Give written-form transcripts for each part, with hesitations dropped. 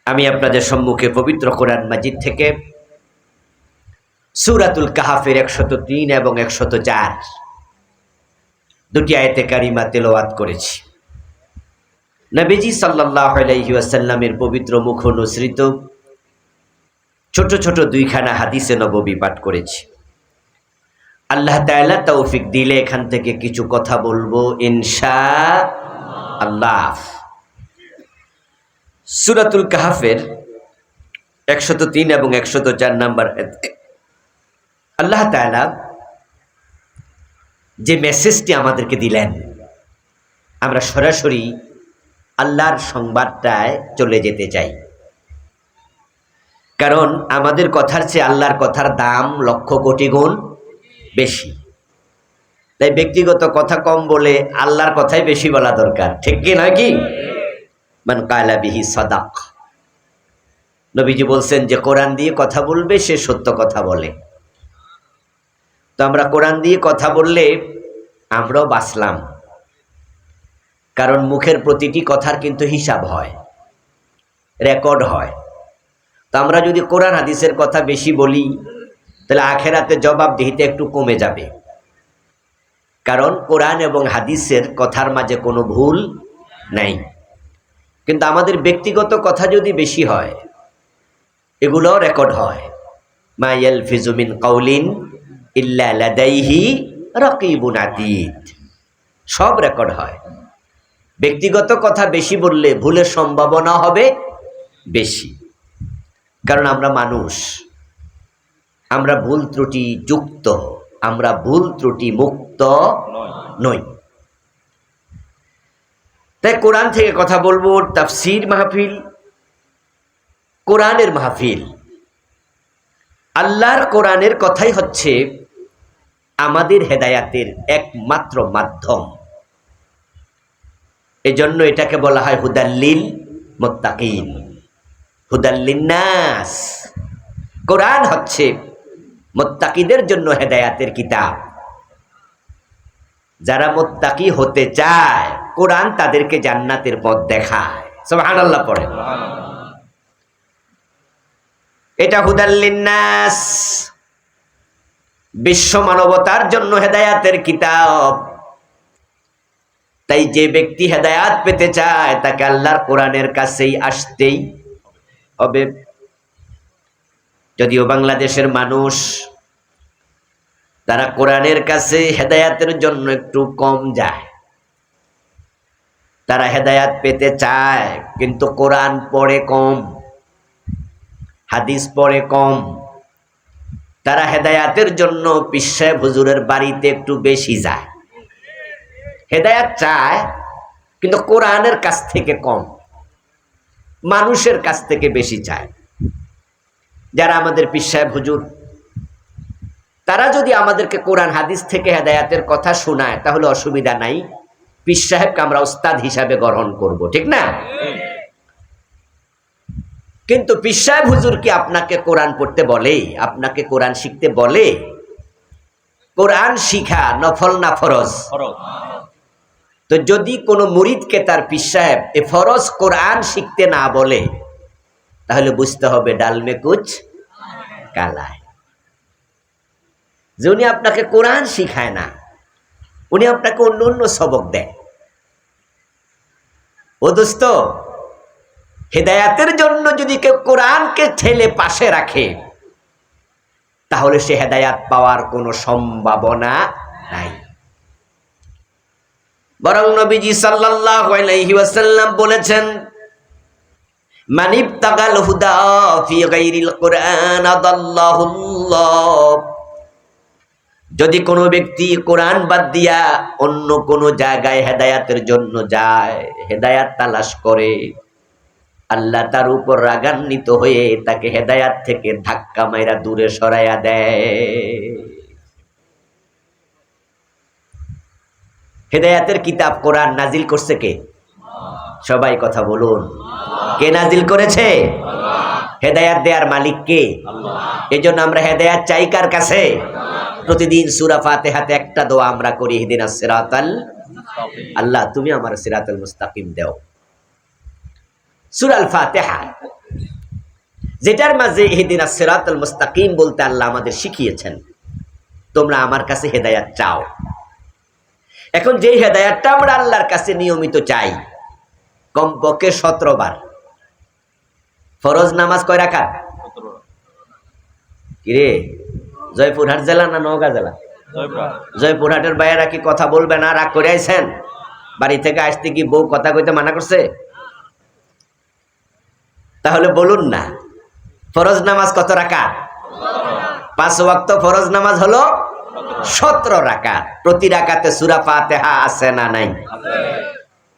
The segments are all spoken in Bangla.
আমি আপনাদের সম্মুখে পবিত্র কোরআন মাজিদ থেকে সূরাতুল কাহাফের 103 এবং 104 দুটি আয়াতে কারিমা তেলাওয়াত করেছি। নবীজি সাল্লাল্লাহু আলাইহি ওয়াসাল্লামের পবিত্র মুখ অনুসৃত ছোট ছোট দুইখানা হাদিসে নববী পাঠ করেছি। আল্লাহ তাআলা তৌফিক দিলে এখান থেকে কিছু কথা বলবো ইনশাআল্লাহ। সূরাতুল কাহাফের 103 এবং 104 নম্বর আল্লাহ তাআলা যে মেসেজটি আমাদেরকে দিলেন, আমরা সরাসরি আল্লাহর সংবাদটায় চলে যেতে চাই। কারণ আমাদের কথার চেয়ে আল্লাহর কথার দাম লক্ষ কোটি গুণ বেশি। তাই ব্যক্তিগত কথা কম বলে আল্লাহর কথাই বেশি বলা দরকার, ঠিক কি নয়? কি মান কালা বিহি সাদাক। নবীজি বলছেন যে কোরআন দিয়ে কথা বলবে সে সত্য কথা বলে। তো আমরা কোরআন দিয়ে কথা বললে আমরাও বাঁচলাম, কারণ মুখের প্রতিটি কথার কিন্তু হিসাব হয়, রেকর্ড হয়। তো আমরা যদি কোরআন হাদিসের কথা বেশি বলি তাহলে আখেরাতে জবাবদিহিতে একটু কমে যাবে, কারণ কোরআন এবং হাদিসের কথার মাঝে কোনো ভুল নাই। কিন্তু আমাদের ব্যক্তিগত কথা যদি বেশি হয় এগুলো রেকর্ড হয়। মা ইয়ালফিজু মিন কাউলিন ইল্লা লাদাইহি রাকিবুন আতীদ, সব রেকর্ড হয়। ব্যক্তিগত কথা বেশি বললে ভুলের সম্ভাবনা হবে বেশি, কারণ আমরা মানুষ, আমরা ভুল ত্রুটি যুক্ত, আমরা ভুল ত্রুটি মুক্ত নই। তাই কোরআন থেকে কথা বলবো। তাফসীর মাহফিল, কোরআনের মাহফিল। আল্লাহর কোরআনের কথাই হচ্ছে আমাদের হেদায়াতের একমাত্র মাধ্যম। এজন্য এটাকে বলা হয় হুদাল্লিল মুত্তাকিন, হুদাল্লিন নাস। কোরআন হচ্ছে মুত্তাকিদের জন্য হেদায়াতের কিতাব। যারা মুত্তাকি হতে চায় কোরআন তাদেরকে জান্নাতের পথ দেখায়। সুবহানাল্লাহ পড়ে। এটা হুদাল্লিন নাস, বিশ্ব মানবতার জন্য হেদায়াতের কিতাব। তাই যে ব্যক্তি হেদায়াত পেতে চায় তাকে আল্লাহর কোরআনের কাছেই আসতেই হবে। যদিও বাংলাদেশের মানুষ তারা কোরআনের কাছে হেদায়াতের জন্য একটু কম যায়, তারা হেদায়াত পেতে চায় কিন্তু কোরআন পড়ে কম, হাদিস পড়ে কম। তারা হেদায়াতের জন্য পীর সাহেব হুজুরের বাড়িতে একটু বেশি যায়। হেদায়াত চায় কিন্তু কোরআনের কাছ থেকে কম, মানুষের কাছ থেকে বেশি চায়। যারা আমাদের পীর সাহেব হুজুর, তারা যদি আমাদেরকে কোরআন হাদিস থেকে হেদায়াতের কথা শোনায় তাহলে অসুবিধা নাই, পীর সাহেবকে আমরা উস্তাদ হিসাবে গ্রহণ করব, ঠিক না? কিন্তু পীর সাহেব হুজুর কি আপনাকে কোরআন পড়তে বলে, আপনাকে কোরআন শিখতে বলে? কোরআন শিখা নফল না ফরজ? তো যদি কোনো মুরিদকে তার পীর সাহেব এ ফরজ কোরআন শিখতে না বলে তাহলে বুঝতে হবে ডাল মে কুছ কালা है। যে উনি আপনাকে কোরআন শিখায় না, উনি আপনাকে অন্য অন্য সবক দেয়। ও দোস্ত, হেদায়াতের জন্য যদি কেউ কোরআনকে ঠেলে পাশে রাখে তাহলে সে হেদায়াত পাওয়ার কোনো সম্ভাবনা নাই। বরং নবীজি সাল্লাল্লাহু আলাইহি ওয়াসাল্লাম বলেছেন, মান ইবতাগাল হুদা ফি গায়রিল কুরআন আদাল্লাহুল্লাহ। যদি কোনো ব্যক্তি কোরআন বাদ দিয়া অন্য কোনো জায়গায় হেদায়াতের জন্য যায়, হেদায়াত তালাশ করে, আল্লাহ তার উপর রাগান্বিত হয়ে তাকে হেদায়াত থেকে ধাক্কা মাইরা দূরে সরাইয়া দেয়। হেদায়াতের কিতাব কোরআন নাজিল করছে কে? সবাই কথা বলুন, কে নাজিল করেছে? হেদায়াত দেওয়ার মালিক কে? এজন্য আমরা হেদায়াত চাই কার কাছে? প্রতিদিন সূরা ফাতিহাতে একটা দোয়া আমরা করি, ইহদিনাস সিরাতাল, আল্লাহ তুমি আমার সিরাতাল মুস্তাকিম দাও। সূরা আল ফাতিহা যেটার মাঝে ইহদিনাস সিরাতাল মুস্তাকিম বলতে আল্লাহ আমাদের শিখিয়েছেন, তোমরা আমার কাছে হেদায়াত চাও। এখন যে হেদায়াতটা আমরা আল্লাহর কাছে নিয়মিত চাই, কমপক্ষে 17 বার। ফরজ নামাজ কয় রাকাত? কিরে, জয়পুরহাট জেলা না নওগাঁ জেলা? জয়পুরহাটের বাইরা কি কথা বলবে না? রাগ করে আইছেন? বাড়ি থেকে আসতে কি বউ কথা কইতে মানা করছে? তাহলে বলুন না, ফরজ নামাজ কত রাকাত? 5 ওয়াক্ত ফরজ নামাজ হলো 17 রাকাত। প্রতি রাকাতে সূরা ফাতিহা আছে না নাই?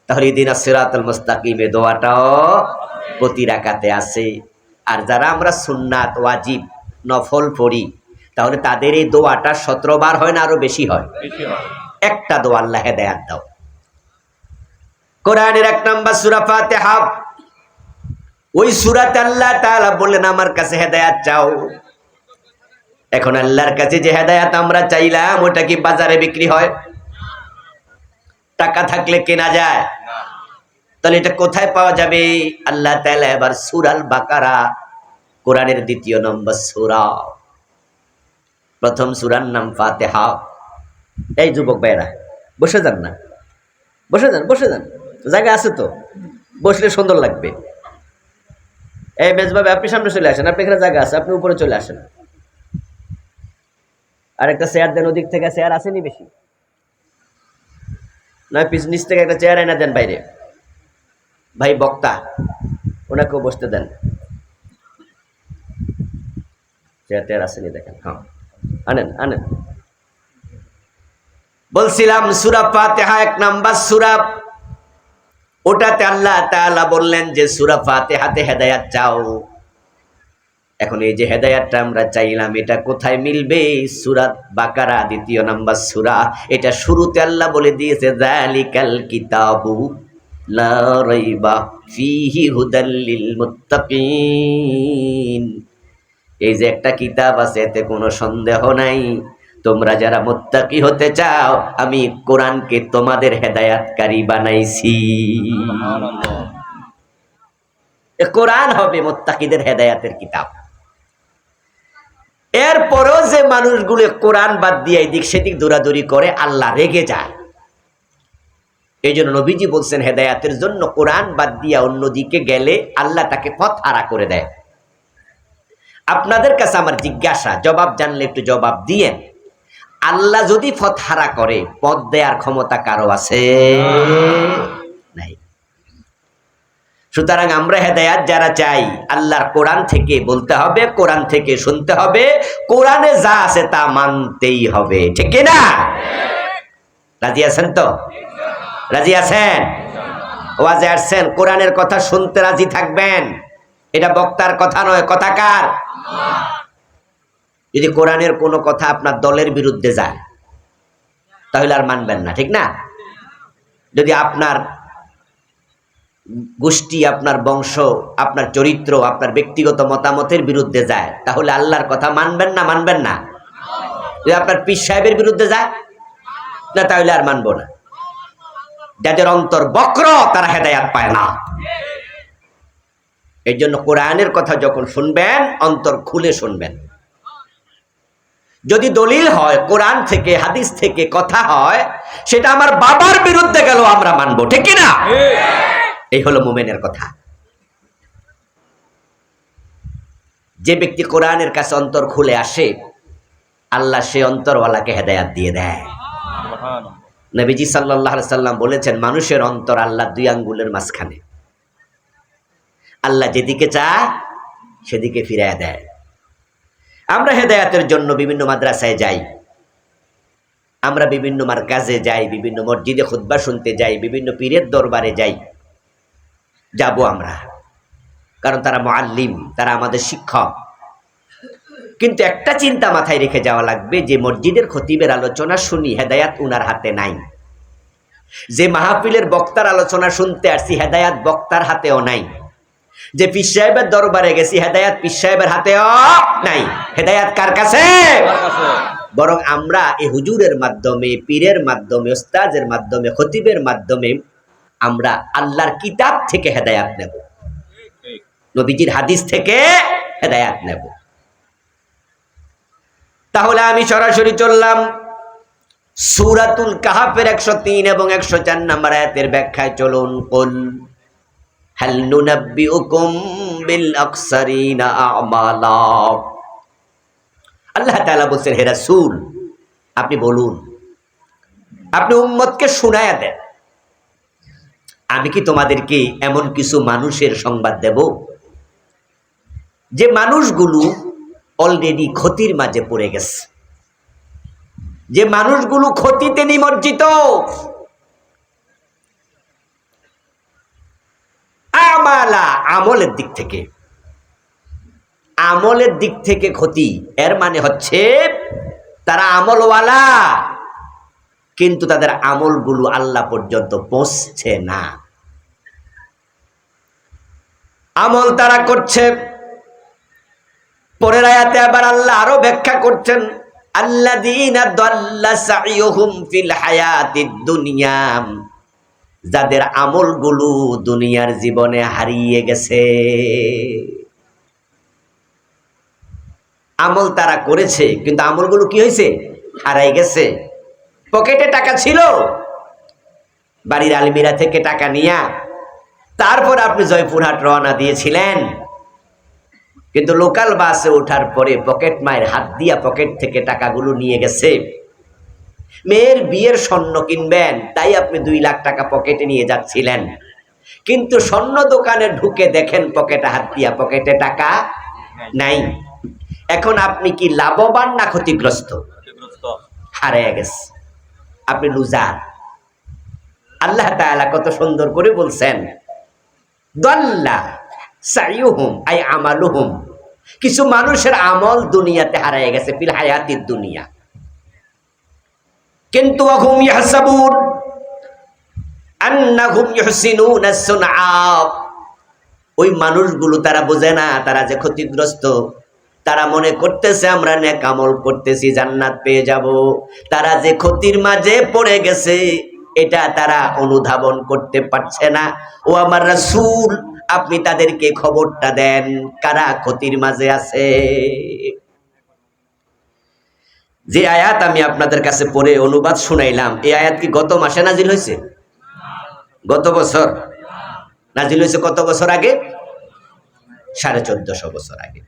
তাহলে ইহদিনাস সিরাতাল মুস্তাকিমে দোয়াটাও প্রতি রাকাতে আছে। আর যারা আমরা সুন্নাত ওয়াজিব নফল পড়ি, তাহলে তাদের এই দোয়াটা 17 বার হয় না আরো বেশি হয়? একটা দোয়া, আল্লাহ হেদায়াত দাও। কোরআনের 1 নাম্বার সূরা ফাতিহা, ওই সূরাতে আল্লাহ তাআলা বললেন আমার কাছে হেদায়াত চাও। এখন আল্লাহর কাছে যে হেদায়াত আমরা চাইলাম, ওটা কি বাজারে বিক্রি হয়? টাকা থাকলে কেনা যায়? তাহলে এটা কোথায় পাওয়া যাবে? আল্লাহ তাআলা এবার সূরাল বাকারা, কোরআনের 2 নম্বর সূরা, প্রথম সূরার নাম ফাতিহা। এই যুবক ভাইরা বসে যান না, বসে যান, বসে যান, জায়গা আছে তো, বসলে সুন্দর লাগবে। এই মেজবাবে আপনি সামনে চলে আসেন, আপনি এখানে জায়গা আছে, আপনি উপরে চলে আসেন। আর একটা চেয়ার দেন, ওদিক থেকে চেয়ার আসেনি বেশি, নয় নিচ থেকে একটা চেয়ার এনে দেন বাইরে। ভাই বক্তা, ওনাকেও বসতে দেন। চেয়ার আসেনি দেখেন, হ্যাঁ আনেন আনেন। বলছিলাম সূরা ফাতিহা 1 নাম্বার সূরা, ওটাতে আল্লাহ তাআলা বললেন যে সূরা ফাতিহাতে হেদায়াত চাও। এখন এই যে হেদায়াতটা আমরা চাইলাম, এটা কোথায় মিলবে? সূরা বাকারা 2 নম্বর সূরা, এটা শুরুতে আল্লাহ বলে দিয়েছে যালিকাল কিতাবু লা রাইবা ফীহি হুদাল লিল মুত্তাকিন। এই যে একটা কিতাব আছে, এতে কোনো সন্দেহ নাই, তোমরা যারা মুত্তাকি হতে চাও, আমি কোরআনকে তোমাদের হেদায়াতকারী বানাইছি। কোরআন হবে মুত্তাকিদের হেদায়াতের কিতাব। এরপরও যে মানুষগুলো কোরআন বাদ দিয়ে এদিক সেদিক দৌড়াদৌড়ি করে, আল্লাহ রেগে যায়। এই জন্য নবীজি বলছেন, হেদায়াতের জন্য কোরআন বাদ দিয়া অন্যদিকে গেলে আল্লাহ তাকে পথ হারা করে দেয়। আপনাদের কাছে আমার জিজ্ঞাসা, জবাব জানলে একটু জবাব দিয়েন। আল্লাহ যদি পথ হারা করে, পথ দেওয়ার ক্ষমতা কারো আছে? নাই। সুতরাং আমরা হেদায়াত যারা চাই, আল্লাহর কোরআন থেকে বলতে হবে, কোরআন থেকে শুনতে হবে, কোরআনে যা আছে তা মানতেই হবে, ঠিক কি না? রাজি আছেন তো? রাজি আছেন? ওয়াজে আসছেন, কোরআনের কথা শুনতে রাজি থাকবেন। এটা বক্তার কথা নয়, কথা কার? যদি কোরআনের কোনো কথা আপনার দলের বিরুদ্ধে যায়, তাহলে আর মানবেন না, ঠিক না? যদি আপনার গোষ্ঠী, আপনার বংশ, আপনার চরিত্র, আপনার ব্যক্তিগত মতামতের বিরুদ্ধে যায়, তাহলে আল্লাহর কথা মানবেন না? মানবেন না? যদি আপনার পীর সাহেবের বিরুদ্ধে যায় না, তাহলে আর মানবো না। যাদের অন্তর বক্র, তারা হেদায়াত পায় না। এই জন্য কোরআনের কথা যখন শুনবেন, অন্তর খুলে শুনবেন। যদি দলিল হয়, কোরআন থেকে হাদিস থেকে কথা হয়, সেটা আমার বাবার বিরুদ্ধে গেল, আমরা মানবো, ঠিক কি না? এই হলো মুমিনের কথা। যে ব্যক্তি কোরআনের কাছে অন্তর খুলে আসে, আল্লাহ সে অন্তরওয়ালাকে হেদায়াত দিয়ে দেয়। নবীজি সাল্লাল্লাহু আলাইহি সাল্লাম বলেছেন, মানুষের অন্তর আল্লাহ 2 আঙ্গুলের মাঝখানে। আল্লাহ যেদিকে চায় সেদিকে ফিরিয়ে দেয়। আমরা হেদায়াতের জন্য বিভিন্ন মাদ্রাসায় যাই, আমরা বিভিন্ন মারকাজে যাই, বিভিন্ন মসজিদে খুতবা শুনতে যাই, বিভিন্ন পীরের দরবারে যাই, যাব আমরা, কারণ তারা মুআল্লিম, তারা আমাদের শিক্ষক। কিন্তু একটা চিন্তা মাথায় রেখে যাওয়া লাগবে, যে মসজিদের খতিবের আলোচনা শুনি, হেদায়াত উনার হাতে নাই। যে মাহফিলের বক্তার আলোচনা শুনতে আসছি, হেদায়াত বক্তার হাতেও নাই। যে পীর সাহেবের দরবারে গেছি, হেদায়াত পীর সাহেবের হাতেও নাই। হেদায়াত কার কাছে? বরং আমরা এই হুজুরের মাধ্যমে, পীরের মাধ্যমে, উস্তাদের মাধ্যমে, খতিবের মাধ্যমে আমরা আল্লাহর কিতাব থেকে হেদায়াত নেব, নবীজির হাদিস থেকে হেদায়াত নেব। তাহলে আমি সরাসরি চললাম সূরাতুল কাহাফের 103 এবং 104 নম্বর আয়াতের ব্যাখ্যায়। চলুন। কুল হাল নুনাব্বিউকুম বিল আকসারিনা আমালা। আল্লাহ তাআলা বলছেন, হে রাসূল আপনি বলুন, আপনি উম্মতকে শুনায়া দেন, আমি কি তোমাদেরকে এমন কিছু মানুষের সংবাদ দেব যে মানুষগুলো অলরেডি ক্ষতির মাঝে পড়ে গেছে, যে মানুষগুলো ক্ষতিতে নিমজ্জিত। আমালা, আমলের দিক থেকে, আমলের দিক থেকে ক্ষতি। এর মানে হচ্ছে তারা আমলওয়ালা, কিন্তু তাদের আমলগুলো আল্লাহ পর্যন্ত পৌঁছছে না। আমল তারা করছে। পরের আয়াতে আবার আল্লাহ আরো ব্যাখ্যা করছেন, আল্লাযীনা দাল্লা সাইয়ুহুম ফিল হায়াতিদ দুনিয়া, যাদের আমলগুলো দুনিয়ার জীবনে হারিয়ে গেছে। আমল তারা করেছে কিন্তু আমলগুলো কি হয়েছে? হারাই গেছে। পকেটে টাকা ছিল, বাড়ির আলমিরা থেকে টাকা নিয়া তারপর আপনি জয়পুরহাট রওনা দিয়েছিলেন, কিন্তু লোকাল বাসে ওঠার পরে পকেট মায়ের হাত দিয়া পকেট থেকে টাকাগুলো নিয়ে গেছে। মেয়ের বিয়ের স্বর্ণ কিনবেন, তাই আপনি 2 লাখ টাকা পকেটে নিয়ে যাচ্ছিলেন, কিন্তু স্বর্ণ দোকানে ঢুকে দেখেন পকেটে হাত দিয়া পকেটে টাকা নাই। এখন আপনি কি লাভবান না ক্ষতিগ্রস্ত? হারিয়ে গেছে, আপনি লুজার। আল্লাহ তাআলা কত সুন্দর করে বলছেন, দাল্লা সাইয়ুহুম আই আমালুহুম, কিছু মানুষের আমল দুনিয়াতে হারিয়ে গেছে, ফিল হায়াতিদ দুনিয়া। কিন্তু ওয়াহুম ইয়াহসাবুন আন্নাহুম ইহসিনুনা সুনআ, ওই মানুষগুলো তারা বোঝে না তারা যে ক্ষতিগ্রস্ত। তারা মনে করতেছে আমরা নেক আমল করতেছি জান্নাত পেয়ে যাব, তারা যে ক্ষতির মাঝে পড়ে গেছে এটা তারা অনুধাবন করতে পারছে না। ও আমার রাসূল, আপনি তাদেরকে খবরটা দেন কারা ক্ষতির মাঝে আছে। যে আয়াত আমি আপনাদের কাছে পড়ে অনুবাদ শুনাইলাম, এই আয়াত কি গত মাসে নাজিল হয়েছে? গত বছর নাজিল হয়েছে। কত বছর আগে? 1450 বছর আগে,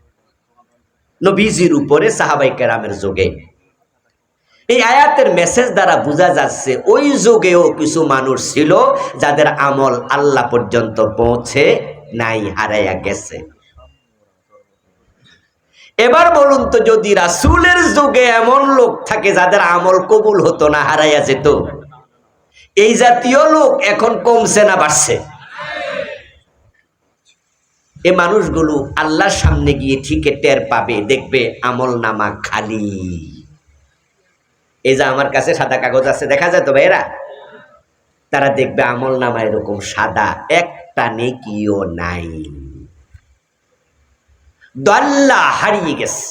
নবীজির উপরে সাহাবায়ে কেরামের যুগে। এই আয়াতের মেসেজ দ্বারা বোঝা যাচ্ছে ওই যুগেও কিছু মানুষ ছিল যাদের আমল আল্লাহ পর্যন্ত পৌঁছে নাই, হারাইয়া গেছে। এবার বলুন তো, যদি রাসূলের যুগে এমন লোক থাকে যাদের আমল কবুল হতো না, হারাইয়া যেত, এই জাতীয় লোক এখন কমছে না বাড়ছে? এই মানুষগুলো আল্লাহর সামনে গিয়ে ঠিকই টের পাবে, দেখবে আমল নামা খালি। এই যে আমার কাছে সাদা কাগজ আছে, দেখা যায় তো ভাইরা, তারা দেখবে আমল নামা এরকম সাদা, একটা নেকিও নাই। দাল্লা, হারিয়ে গেছে।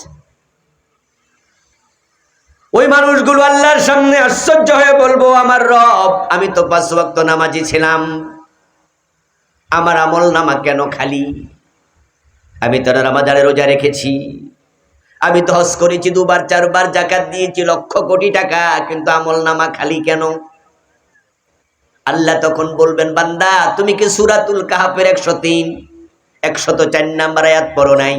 ওই মানুষগুলো আল্লাহর সামনে আশ্চর্য হয়ে বলবো, আমার রব, আমি তো 5 ওয়াক্ত নামাজি ছিলাম, আমার আমল নামা কেন খালি? আমি তো রমাদানে রোজা রেখেছি, আমি তো হজ করেছি 2 বার 4 বার, যাকাত দিয়েছি লক্ষ কোটি টাকা, কিন্তু আমল নামা খালি কেন? আল্লাহ তখন বলবেন, বান্দা তুমি কি সূরাতুল কাহাফের 103 104 নম্বর আয়াত পড়ো নাই?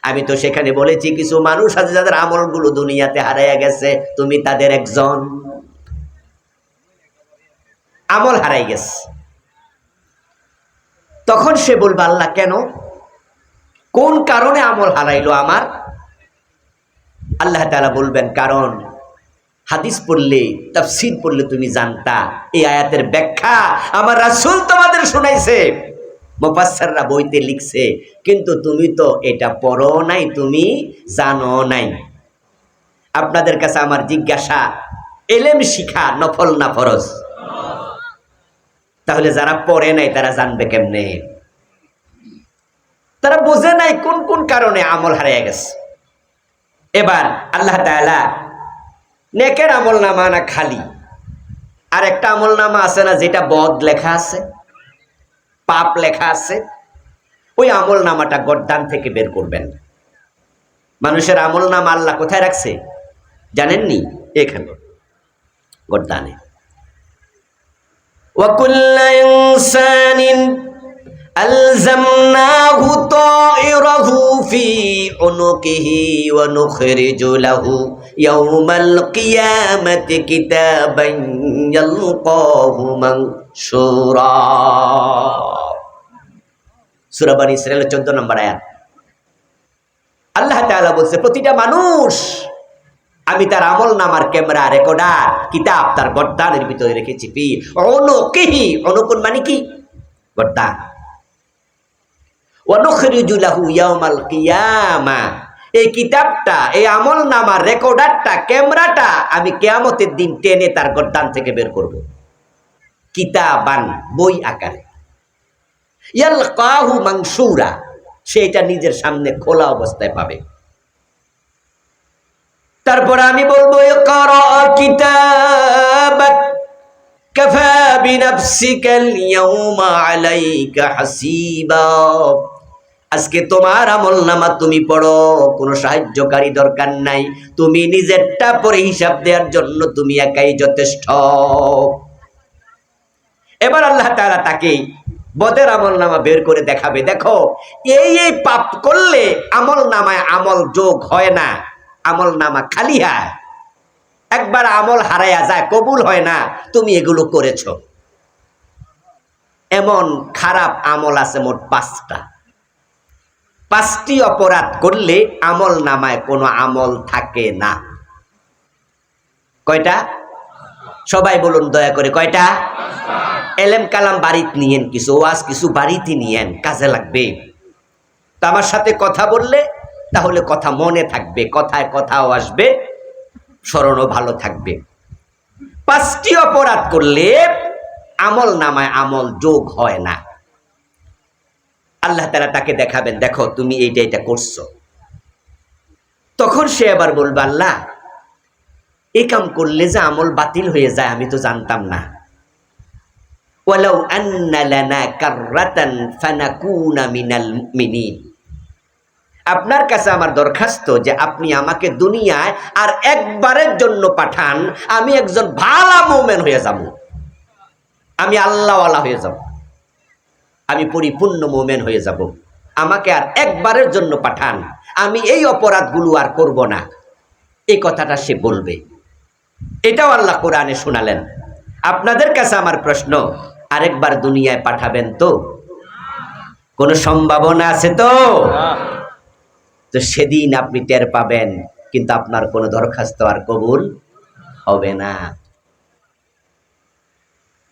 আমি তো সেখানে বলেছি কিছু মানুষ আছে যাদের আমলগুলো দুনিয়াতে হারাইয়া গেছে, তুমি তাদের একজন। আমল হারাই গেছে। তখন সে বলবে, আল্লাহ কেন, কোন কারণে আমল হারাইলো আমার? আল্লাহ তাআলা বলবেন, কারণ হাদিস পড়লে, তাফসীর পড়লে তুমি জানতা, এই আয়াতের ব্যাখ্যা আমার রাসূল তোমাদের শুনাইছে, মুফাসসিররা বইতে লিখছে, কিন্তু তুমি তো এটা পড়ো নাই, তুমি জানো নাই। আপনাদের কাছে আমার জিজ্ঞাসা, ইলম শিখা নফল না ফরজ? তাহলে যারা পড়ে নাই তারা জানবে কেমনে? তারা বোঝে নাই কোন কোন কারণে আমল হারিয়ে গেছে। এবার আল্লাহ তাআলা নেকের আমল নামা না খালি, আর একটা আমল নামা আছে না যেটা বদ লেখা আছে, পাপ লেখা আছে, ওই আমল নামাটা গর্দান থেকে বের করবেন। মানুষের আমল নামা আল্লাহ কোথায় রাখছে জানেননি? এখানে গর্দানে। وكل إنسان ألزمناه طائره في عنقه ونخرج له يوم القيامة كتابا يلقاه منشورا। সূরা বনী ইসরাঈলের 14 নম্বর আয়াত। আল্লাহ তাআলা বলছে প্রতিটা মানুষ আমি তার আমল নামার ক্যামেরা রেকর্ডার কিতাব তার গর্দানের ভিতরে রেখেছি। ফি উনুকিহি, উনুকুন মানে কি? গর্দান। ওয়া নুখরিজু লাহু ইয়াউমাল কিয়ামা, এই কিতাবটা, এই আমল নামার রেকর্ডারটা, ক্যামেরাটা আমি কিয়ামতের দিন টেনে তার গর্দান থেকে বের করব। কিতাবান, বই আকারে। ইয়ালকাহু মানশুরা, সেটা নিজের সামনে খোলা অবস্থায় পাবে। তারপর আমি বলবো ইকরা কিতাবাক কাফা বিনাফসিকাল ইয়াউমা আলাইকা হাসিবা। আজকে তোমার আমলনামা তুমি পড়ো, কোনো সাহায্যকারী দরকার নাই, তুমি নিজেরটা পড়ে হিসাব দেওয়ার জন্য তুমি একাই যথেষ্ট। এবার আল্লাহ তাআলা তাকে বদের আমলনামা বের করে দেখাবে, দেখো এই এই পাপ করলে আমলনামায় আমল যোগ হয় না, আমল নামা খালি হয়, একবার আমল হারায়া যায়, কবুল হয় না, তুমি এগুলো করেছো। এমন খারাপ আমল আছে মোট 5টা। 5টি অপরাধ করলে আমল নামায় কোনো আমল থাকে না। কয়টা? সবাই বলুন দয়া করে, কয়টা? এলেম কালাম বাড়িতে নিয়েন, কিছু ওয়াজ কিছু বাড়িতে নিয়েন, কাজে লাগবে। তো আমার সাথে কথা বললে তাহলে কথা মনে থাকবে, কথায় কথাও আসবে, স্মরণও ভালো থাকবে। 5টি অপরাধ করলে আমল নামায় আমল যোগ হয় না। আল্লাহ তাআলা তাকে দেখাবেন, দেখো তুমি এইটা এটা করছো। তখন সে আবার বলবে আল্লাহ এই কাম করলে যে আমল বাতিল হয়ে যায় আমি তো জানতাম না। ওয়ালাউ আন্না লানা কাররাতান ফানাকুনা মিনাল মুমিনিন, আপনার কাছে আমার দরখাস্ত যে আপনি আমাকে দুনিয়ায় আর একবারের জন্য পাঠান, আমি একজন ভালো মুমিন হয়ে যাব, আমি আল্লাহওয়ালা হয়ে যাব, আমি পরিপূর্ণ মুমিন হয়ে যাব, আমাকে আর একবারের জন্য পাঠান, আমি এই অপরাধগুলো আর করব না। এই কথাটা সে বলবে। এটাও আল্লাহ কোরআনে শোনালেন। আপনাদের কাছে আমার প্রশ্ন, আরেকবার দুনিয়ায় পাঠাবেন তো? কোনো সম্ভাবনা আছে তো? তো সেদিন আপনি টের পাবেন, কিন্তু আপনার কোনো দরখাস্ত আর কবুল হবে না।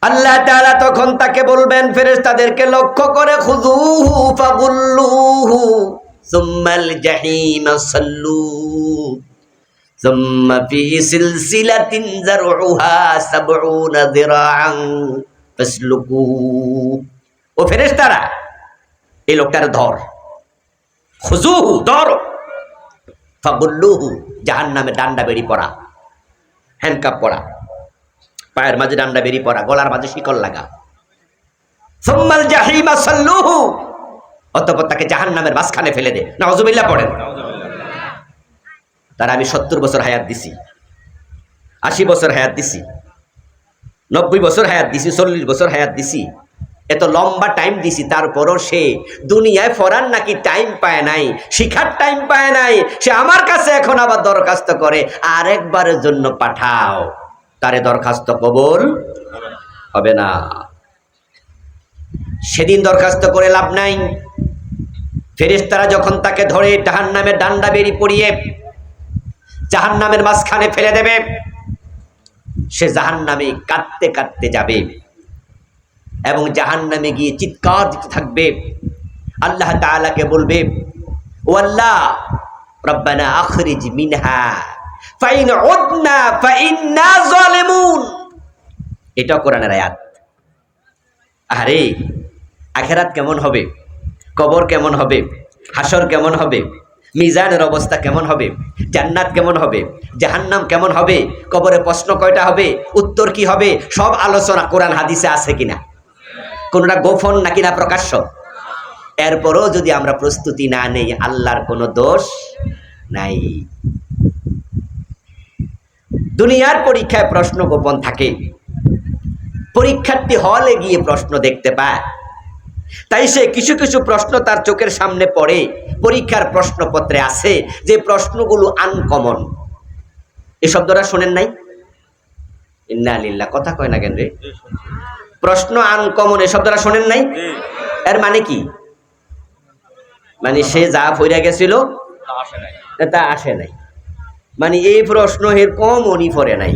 আল্লাহ তাআলা তখন তাকে বলবেন ফেরেশতাদেরকে লক্ষ্য করে, খুযুহু ফাগুল্লুহু সুম্মাল জাহিম সাল্লু সুম্মা ফি সিলসিলাতিন যারউহা 70 যিরাআন ফাসলুকু। ও ফেরেশতারা এই লোকটার ধর, খুযুহু ধরো, ফাগুল্লুহু জাহান্নামে ডান্ডা বেরি পড়া, হ্যান্ডকাপ পড়া, পায়ের মাঝে ডান্ডা বেরি পড়া, গলার মাঝে শিকল লাগা। সুম্মাল জাহিমা সাল্লুহু, অতঃপর তাকে জাহান্নামের মাঝখানে ফেলে দে। নাউযুবিল্লাহ পড়েন। তার আমি 70 বছর হায়াত দিছি, 80 বছর হায়াত দিছি, 90 বছর হায়াত দিছি, 40 বছর হায়াত দিছি, এত লম্বা টাইম দিছি, তারপরও সে দুনিয়ায় ফরার নাকি টাইম পায় নাই, শিখার টাইম পায় নাই, সে আমার কাছে এখন আবার দরখাস্ত করে আরেকবারের জন্য পাঠাও। তারে দরখাস্ত কবুল হবে না। সেদিন দরখাস্ত করে লাভ নাই। ফেরেশতারা যখন তাকে ধরে জাহান্নামের ডান্ডা বেরি পড়িয়ে জাহান্নামের মাঝখানে ফেলে দেবে, সে জাহান্নামে কাঁদতে কাঁদতে যাবে এবং জাহান্নামে গিয়ে চিৎকার দিতে থাকবে। আল্লাহ তাআলাকে বলবে, ও আল্লাহ রব্বানা আখরিজ মিনহা ফাইন উদনা ফাইন্না যালিমুন। এটা কোরআনের আয়াত। আরে আখিরাত কেমন হবে, কবর কেমন হবে, হাসর কেমন হবে, মিজানের অবস্থা কেমন হবে, জান্নাত কেমন হবে, জাহান্নাম কেমন হবে, কবরে প্রশ্ন কয়টা হবে, উত্তর কি হবে, সব আলোচনা কোরআন হাদিসে আছে কিনা? কোনটা গোপন নাকি না প্রকাশ্য? এরপরও যদি আমরা প্রস্তুতি না নেই, আল্লাহর কোনো দোষ নাই। দুনিয়ার পরীক্ষায় প্রশ্ন গোপন থাকে, পরীক্ষার্থী হলে গিয়ে প্রশ্ন দেখতে পায়, তাই সে কিছু কিছু প্রশ্ন তার চোখের সামনে পড়ে, পরীক্ষার প্রশ্নপত্রে আছে যে প্রশ্নগুলো আনকমন। এই শব্দটা শোনেন নাই? ইন্না লিল্লাহ, কথা কয় না কেন রে? প্রশ্ন আনকমন, এই শব্দটা শোনেন নাই? এর মানে কি? মানে সে যা পড়ে গেছিল তা আসে নাই, মানে এই প্রশ্ন এর কমনই পড়ে নাই।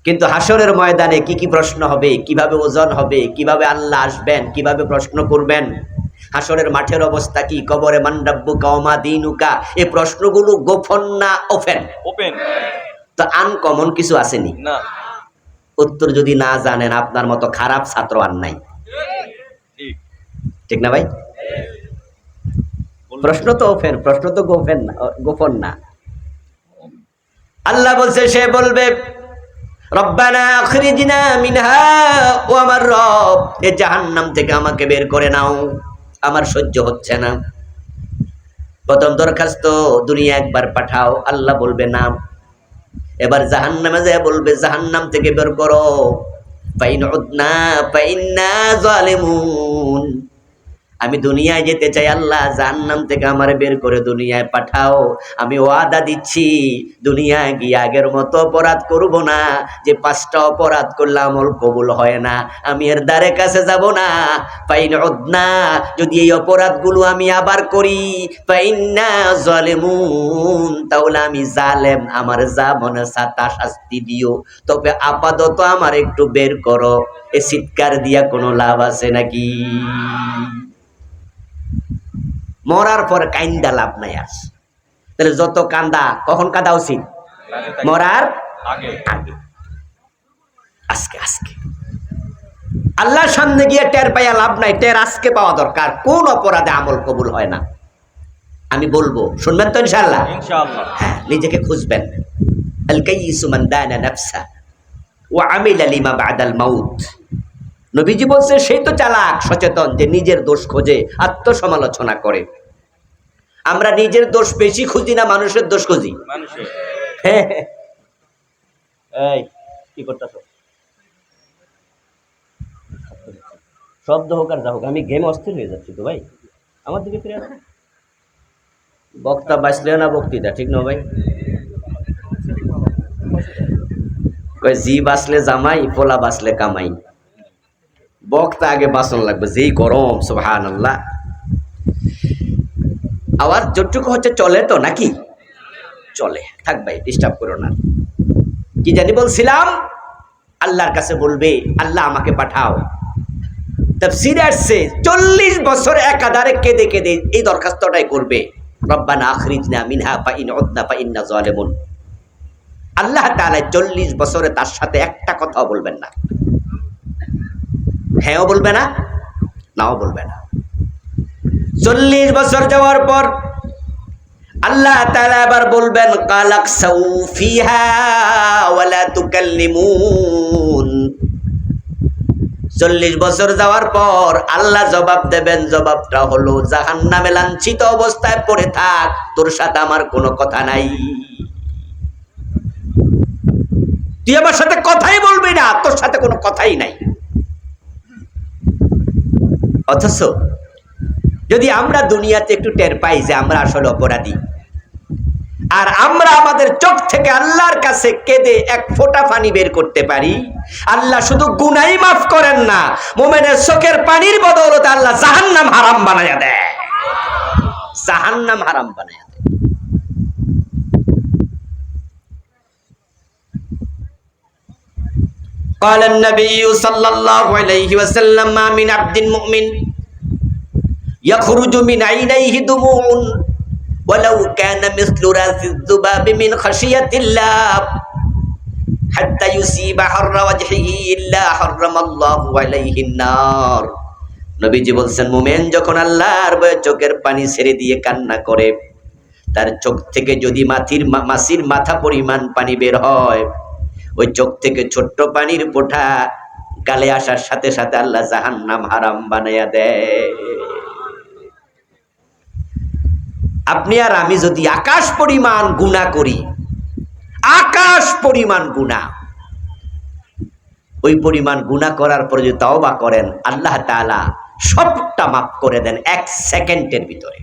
কিন্তু হাসরের ময়দানে কি কি প্রশ্ন হবে, কিভাবে ওজন হবে, কিভাবে আল্লাহ আসবেন, কিভাবে প্রশ্ন করবেন, হাসরের মাঠের অবস্থা কি, কবরে মান রাব্বুকা ওয়া মা দীনুকা, এই প্রশ্নগুলো গোপন না ওপেন? ওপেন। তো আনকমন কিছু আসেনি না। উত্তর যদি না জানেন, আপনার মতো খারাপ ছাত্র আর নাই। ঠিক না ভাই? প্রশ্ন তো ওপেন, প্রশ্ন তো গোপন না, গোপন না। আল্লাহ বলছে, সে বলবে রব্বানা আখরিজনা মিনহা, ও আমার রব, এই জাহান্নাম থেকে আমাকে বের করে নাও, আমার সহ্য হচ্ছে না। প্রথম দরখাস্ত, দুনিয়া একবার পাঠাও। আল্লাহ বলবে না। এবার জাহান্নামে যায় বলবে, জাহান্নাম থেকে বের করো। ফাইন উদনা ফাইন্না জালিমুন, আমি দুনিয়ায় যেতে চাই আল্লাহ, জাহান্নাম থেকে আমারে বের করে দুনিয়ায় পাঠাও। আমি ওয়াদা দিচ্ছি, দুনিয়ায় গিয়ে আগের মতো অপরাধ করব না, যে 5টা অপরাধ করলে আমল কবুল হয় না, আমি এর দ্বারে কাছে যাব না। ফাইন উদনা, যদি এই অপরাধগুলো আমি আবার করি, ফাইন্না জালিমুন, তাহলে আমি জালেম, আমার যা মনে তা শাস্তি দিও, তবে আপাতত আমার একটু বের করো। এ চিৎকার দিয়া কোনো লাভ আছে নাকি? মরার পর কান্দা লাভ নাই। আস তাহলে যত কান্দা, কখন কাঁদা উচিত? মরার আগে। আজকে আজকে আল্লাহর সামনে গিয়ে টের পাইয়া লাভ নাই, টের আজকে পাওয়া দরকার। কোন অপরাধে আমল কবুল হয় না আমি বলবো, শুনবেন তো ইনশাআল্লাহ? ইনশাআল্লাহ। হ্যাঁ, নিজেকে খুঁজবেন। আল কাইয়িসু মান দানা নাফসা ওয়া আমিলা লিমা বাদাল মাউত। নবীজি বলছে, সেই তো চালাক সচেতন যে নিজের দোষ খোঁজে, আত্মসমালোচনা করে। আমরা নিজের দোষ বেশি খুঁজি না মানুষের দোষ খুঁজি? এই কি করতেছ? শব্দ হোক আর যা হোক, আমি গেম অস্থির হয়ে যাচ্ছি তো ভাই, আমার দিকে ফিরে আসো। বক্তা বাঁচলে না বক্তৃতা, ঠিক না ভাই? জি বাঁচলে জামাই, পোলা বাঁচলে কামাই। বক্তা আগে বাঁচন লাগবে, যেই গরম, সুবহানাল্লাহ। আওয়াজ যতটুকু হচ্ছে চলে তো নাকি? চলে, থাক ভাই, ডিস্টার্ব করো না। কি জানি বলছিলাম? আল্লাহর কাছে বলবে, আল্লাহ আমাকে পাঠাও। তাফসীরে আসছে 40 বছর একাধারে কেঁদে কেঁদে এই দরখাস্তটাই করবে, রব্বানা আখরিজনা মিনহা ফাইন উদনা ফাইন্না জালিমুন। আল্লাহ তাআলা 40 বছরে তার সাথে একটা কথাও বলবেন না, হ্যাঁও বলবে না, নাও বলবে না। 40 বছর যাওয়ার পর আল্লাহ তাআলা আবার বলবেন, কালাকসাউ ফিহা ওয়ালা তুকাল্লিমুন। 40 বছর যাওয়ার পর আল্লাহ জবাব দেবেন, জবাবটা হলো, জাহান্নামে লাঞ্ছিত অবস্থায় পড়ে থাক, তোর সাথে আমার কোনো কথা নাই। তুই আমার সাথে কথাই বলবি না, তোর সাথে কোনো কথাই নাই। অথচ যদি আমরা দুনিয়াতে একটু টের পাই যে আমরা আসলে অপরাধী, আর আমরা আমাদের চোখ থেকে আল্লাহর কাছে কেঁদে এক ফোঁটা পানি বের করতে পারি, আল্লাহ শুধু গুনাহই মাফ করেন না, মুমিনের চোখের পানির বদৌলতে আল্লাহ জাহান্নাম হারাম বানায়া দেয়, জাহান্নাম হারাম বানায়া দেয়। قال النبي صلى الله عليه وسلم ما من عبد مؤمن يخرج من عينيه دموع ولو كان مثل راس الذباب من خشية الله حتى يصيب حر وجهه إلا حرم الله عليه النار। নবীজি বলছেন, মুমিন যখন আল্লাহর ভয়ে চোখের পানি ছেড়ে দিয়ে কান্না করে, তার চোখ থেকে যদি মাছির মাথা পরিমাণ পানি বের হয়, ওই চোখ থেকে ছোট্ট পানির ফোঁটা গালে আসার সাথে সাথে আল্লাহ জাহান্নাম হারাম বানাইয়া দেয়। আপনি আর আমি যদি আকাশ পরিমাণ গুনাহ করি, আকাশ পরিমাণ গুনাহ, ওই পরিমাণ গুনাহ করার পরে যদি তওবা করেন, আল্লাহ তাআলা সবটা মাফ করে দেন 1 সেকেন্ডের ভিতরে।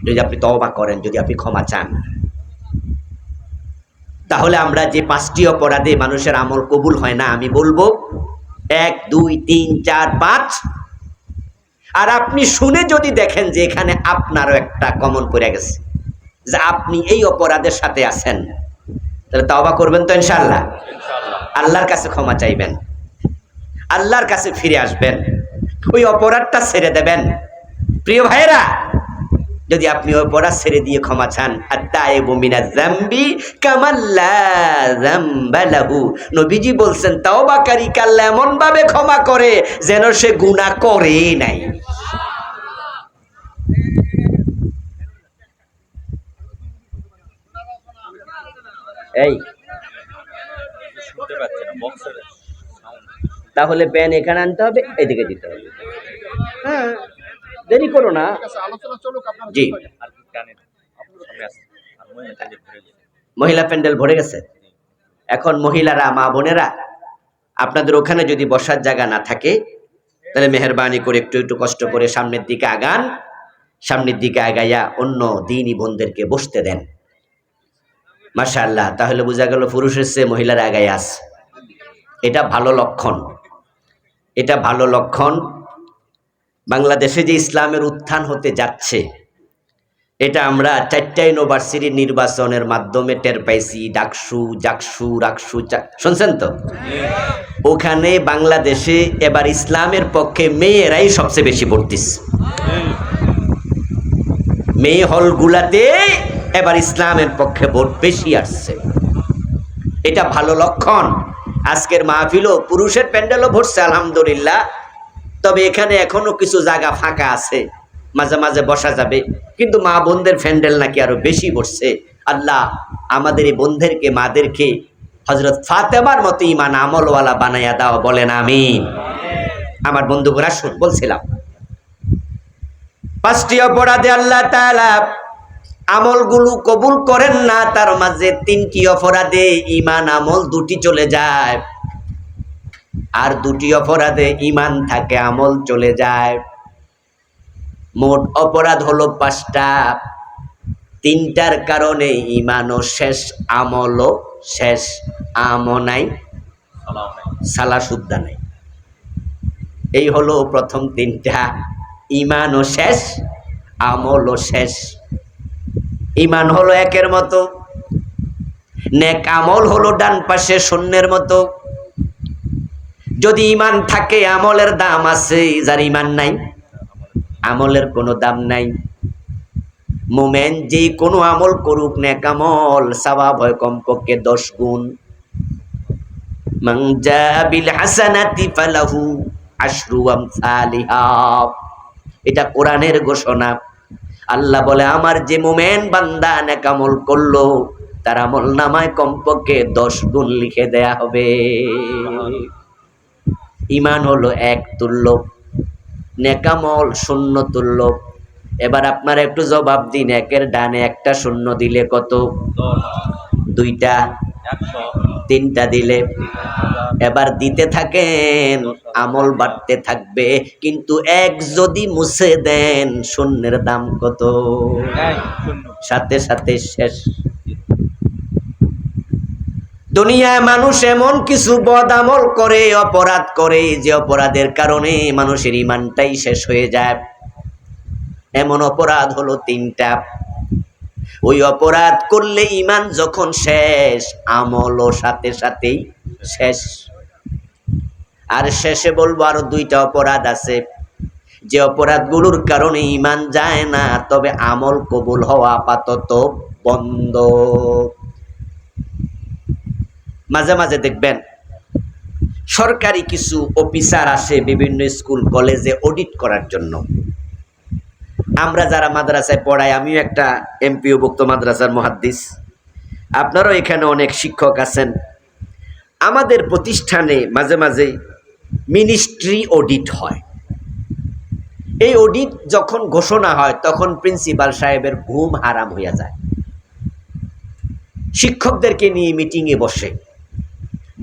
যদি আপনি তওবা করেন, যদি আপনি ক্ষমা চান, তাহলে আমরা যে 5টি অপরাধে মানুষের আমল কবুল হয় না, আমি বলবো 1 2 3 4 5। আর আপনি শুনে যদি দেখেন যে এখানে আপনারও একটা কমন পড়ে গেছে, যে আপনি এই অপরাধের সাথে আছেন, তাহলে তওবা করবেন তো ইনশাআল্লাহ। আল্লাহর কাছে ক্ষমা চাইবেন, আল্লাহর কাছে ফিরে আসবেন, ওই অপরাধটা ছেড়ে দেবেন। প্রিয় ভাইরা, যদি আপনি ওই অপরাধ ছেড়ে দিয়ে ক্ষমা চান, আত-তাইবু মিনাজ যামবি কামাল্লা যামবা লাহু, নবীজি বলছেন তওবাকারীকে আল্লাহ এমন ভাবে ক্ষমা করে যেন সে গুনাহ করেই নাই। এই তাহলে পেন এখানে আনতে হবে, এদিকে দিতে হবে। হ্যাঁ, দেরি করো না। জি, মহিলা প্যান্ডেল ভরে গেছে। এখন মহিলারা, মা বোনেরা, আপনাদের ওখানে যদি বসার জায়গা না থাকে, তাহলে মেহেরবানি করে একটু একটু কষ্ট করে সামনের দিকে আগান। সামনের দিকে আগাইয়া অন্য দিনী বোনদেরকে বসতে দেন। মাশাআল্লাহ, তাহলে বোঝা গেল পুরুষের চেয়ে মহিলারা আগায় আছে। এটা ভালো লক্ষণ, এটা ভালো লক্ষণ। বাংলাদেশে যে ইসলামের উত্থান হতে যাচ্ছে, এটা আমরা 4টা ইউনিভার্সিটির নির্বাচনের মাধ্যমে টের পাইছি। ডাকসু, জাকসু, রাকসু, শুনছেন তো? ওখানে বাংলাদেশে এবার ইসলামের পক্ষে মেয়েরাই সবচেয়ে বেশি ভর্তিছে। মেয়ে হলগুলাতে এবার ইসলামের পক্ষে ভোট বেশি আসছে, এটা ভালো লক্ষণ। আজকের মাহফিলও পুরুষের প্যান্ডেলও ভরছে আলহামদুলিল্লাহ। তবে এখানে এখনো কিছু জায়গা ফাঁকা আছে, মাঝে মাঝে বসা যাবে, কিন্তু মা বোনদের প্যান্ডেল নাকি আরো বেশি বসছে। আল্লাহ আমাদের এই বোনদেরকে, মাদেরকে হযরত ফাতেমার মতো ঈমান আমলওয়ালা বানাইয়া দাও, বলেন আমিন। আমার বন্ধুরা, শুন, বলছিলাম 5টি অপরাধে আল্লাহ তাআলা আমলগুলো কবুল করেন না, তার মাঝে 3টি অপরাধে ঈমান আমল 2টি চলে যায়, আর 2টি অপরাধে ঈমান থাকে, আমল চলে যায়। মোট অপরাধ হলো 5টা। 3টার কারণে ঈমানও শেষ, আমলও শেষ। আমও নাই, সালা শুদ্ধা নাই। এই হলো প্রথম 3টা। ঈমানও শেষ, আমলও শেষ। ঈমান হলো একের মতো, নেক আমল হলো ডান পাশে শূন্যের মতো। যদি ঈমান থাকে আমলের দাম আছে, যার ঈমান নাই আমলের কোনো দাম নাই। মুমিন যে কোনো আমল করুক, নেক আমল, সওয়াব হয় কমপক্ষে 10 গুণ। মান জা বিল হাসানাতি ফালাহু আশরু আমসালিহা, এটা কোরআনের ঘোষণা। আল্লাহ বলে, আমার যে মুমিন বান্দা নেক আমল করলো, তার আমল নামায় কমপক্ষে 10 গুণ লিখে দেয়া হবে। ঈমান হলো 1 তুল্য, নেক আমল 0 তুল্য। এবার আপনারা একটু জবাব দিন, 1-এর ডানে একটা 0 দিলে কত? 2টা, 3টা দিলে। এবার দিতে থাকেন, আমল বাড়তে থাকবে। কিন্তু 1 যদি মুছে দেন, 0-এর দাম কত? সাথে সাথে শেষ। দুনিয়ায় মানুষ এমন কিছু বদ আমল করে, অপরাধ করে, যে অপরাধের কারণে মানুষের ঈমানটাই শেষ হয়ে যায়। এমন অপরাধ হলো 3টা। ওই অপরাধ করলে ঈমান যখন শেষ, আমলও সাথে সাথেই শেষ। আর শেষে বলবো আরো 2টা অপরাধ আছে, যে অপরাধগুলোর কারণে ঈমান যায় না, তবে আমল কবুল হওয়া আপাতত বন্ধ। মাঝে মাঝে দেখবেন সরকারি কিছু অফিসার আসে বিভিন্ন স্কুল কলেজে অডিট করার জন্য। আমরা যারা মাদ্রাসায় পড়াই, আমিও একটা এমপিওভুক্ত মাদ্রাসার মুহাদ্দিস, আপনারাও এখানে অনেক শিক্ষক আছেন। আমাদের প্রতিষ্ঠানে মাঝে মাঝে মিনিস্ট্রি অডিট হয়। এই অডিট যখন ঘোষণা হয় তখন প্রিন্সিপাল সাহেবের ঘুম হারাম হইয়া যায়। শিক্ষকদেরকে নিয়ে মিটিংয়ে বসে